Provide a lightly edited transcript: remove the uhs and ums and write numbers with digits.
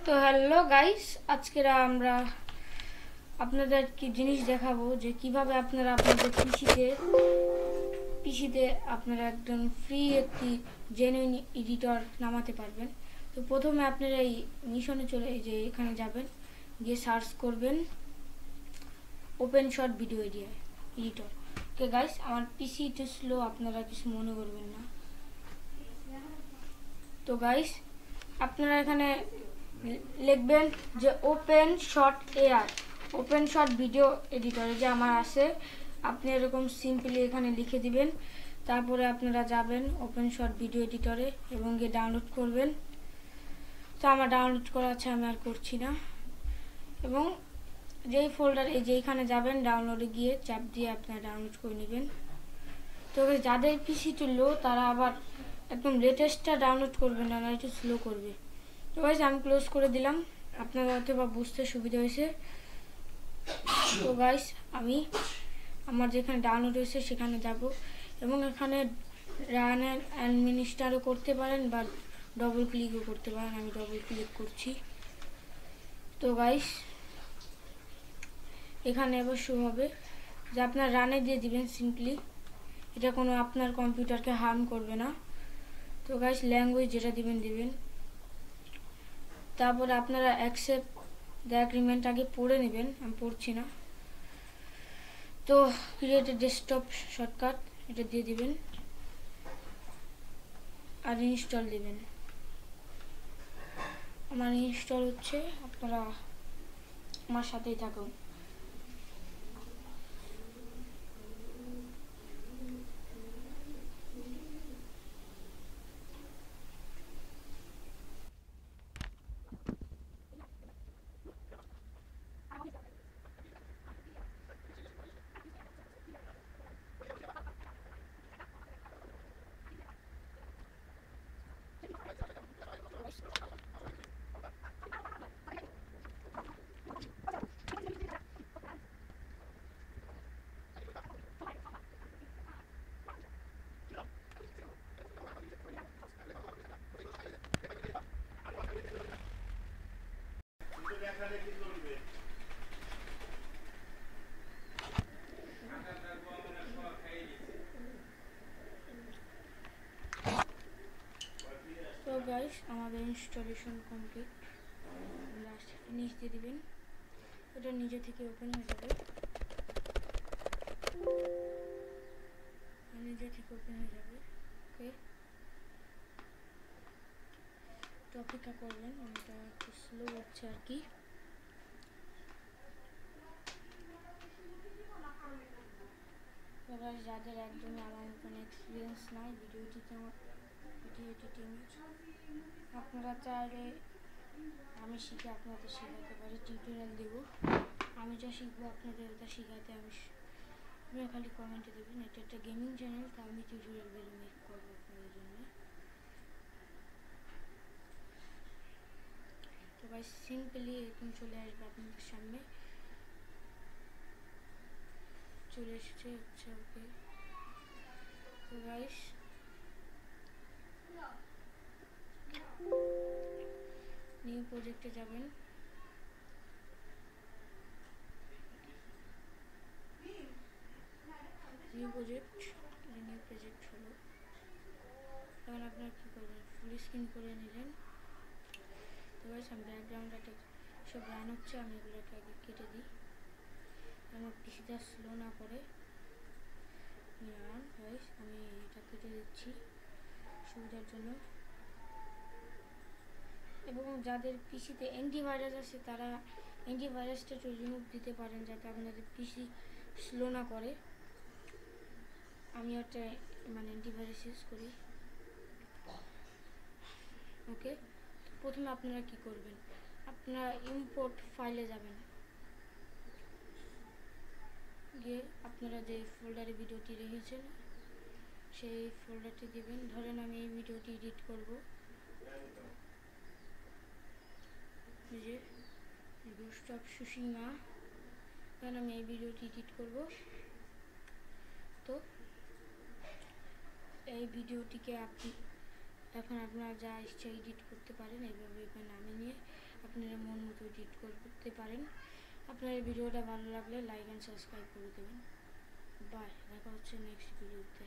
তো hello guys, আজকে আমরা আপনাদের কি জিনিস দেখাবো যে কিভাবে আপনারা আপনাদের পিসিতে আপনারা একদম ফ্রি একটি জেনুইন এডিটর নামাতে পারবেন। তো প্রথমে আপনারা এই মিশনে চলে যে এখানে যাবেন, গিয়ে সার্চ করবেন open shot video editor. Okay guys, আমার পিসি একটু স্লো, আপনারা কিছু মনে করবেন না। তো গাইস, আপনারা এখানে লিখবেন যে open shot open shot video এডিটরে যে আমার আছে, আপনি এরকম সিম্পলি এখানে লিখে দিবেন। তারপরে আপনারা যাবেন ওপেন শট ভিডিও এডিটরে এবং গিয়ে ডাউনলোড করবেন। তো আমার ডাউনলোড করা আছে, আমি আর করছি না। এবং যেই ফোল্ডার যেইখানে যাবেন ডাউনলোডে গিয়ে চাপ দিয়ে আপনারা ডাউনলোড করে নেবেন। তো যাদের পিসি একটু লো তারা আবার একদম লেটেস্টটা ডাউনলোড করবে না, একটু স্লো করবে। তো গাইস, আমি ক্লোজ করে দিলাম, আপনারা হয়তো বা বুঝতে সুবিধা হয়েছে। তো গাইস, আমি আমার যেখানে ডাউনলোড হয়েছে সেখানে যাব এবং এখানে রান অ্যান্ড অ্যাডমিনিস্ট্রেটরও করতে পারেন বা ডবল ক্লিকও করতে পারেন। আমি ডবল ক্লিক করছি। তো গাইস, এখানে এবার শো হবে যে আপনার রানে দিয়ে দিবেন সিম্পলি। এটা কোনো আপনার কম্পিউটারকে হার্ম করবে না। তো গাইস, ল্যাঙ্গুয়েজ যেটা দিবেন। তারপরে আপনারা অ্যাকসেপ্ট দ্য এগ্রিমেন্ট আগে পড়ে নেবেন, আমি পড়ছি না। তো ক্রিয়েট এ ডেস্কটপ শর্টকাট এটা দিয়ে দিবেন আর ইনস্টল দিবেন। আমার ইনস্টল হচ্ছে, আপনারা আমার সাথেই থাকুন। তো গাইস, আমাদের ইনস্টলেশন কমপ্লিট। লাস্ট ফিনিশ দিয়ে দিবেন, এটা নিজে থেকে ওপেন হয়ে যাবে। ওকে, তো অপেক্ষা করবেন, এটা একটু স্লো হচ্ছে আর কি। এবার যাদের একদমই আমার মতন এক্সপিরিয়েন্স নাই ভিডিও এডিটিং, আপনারা চাইলে আমি শিখে আপনাদের শেখাতে পারি, টিউটোরিয়াল দেব। আমি যা শিখবো আপনাদের ওটা শেখাতে আপনারা খালি কমেন্টে দেবেন। এটা একটা গেমিং চ্যানেল, তা আমি টিউটোরিয়াল ভিডিও মেক করবো আপনাদের জন্য। তো ভাই, সিম্পলি এরকম চলে আসবে আপনাদের সামনে, চলে এসেছে। আচ্ছা, ওকে। তো গাইস, নিউ প্রজেক্টে যাবেন। নিউ প্রজেক্ট হলো। এখন আপনারা কী করবেন, ফুল স্ক্রিন করে নিলেন। তো গাইস, আমি ব্যাকগ্রাউন্ডটা সব রান হচ্ছে, আমি এগুলোকে আগে কেটে দিই আমার পিসিটা স্লো না করে। গাইস, আমি এটা কেটে দিচ্ছি সুবিধার জন্য। এবং যাদের পিসিতে অ্যান্টিভাইরাস আছে তারা অ্যান্টিভাইরাসটা একটু রিমুভ দিতে পারেন যাতে আপনাদের পিসি স্লো না করে। আমি একটা অ্যান্টিভাইরাস ইউজ করি। ওকে, প্রথমে আপনারা কি করবেন, আপনারা ইম্পোর্ট ফাইলে যাবেন, গিয়ে আপনারা যে ফোল্ডারে ভিডিওটি রেখেছেন সেই ফোল্ডারটি দিবেন। ধরেন আমি এই ভিডিওটি এডিট করব, যে গোস্ট অফ সুশিমা, কারণ আমি এই ভিডিওটি এডিট করব। তো এই ভিডিওটিকে এখন আপনারা যা ইচ্ছা এডিট করতে পারেন, এইভাবে নামিয়ে নিয়ে আপনারা মন মতো এডিট করতে পারেন। আপনার এই ভিডিওটা ভালো লাগলে লাইক অ্যান্ড সাবস্ক্রাইব করে দেবেন। বাই, দেখা হচ্ছে নেক্সট ভিডিওতে।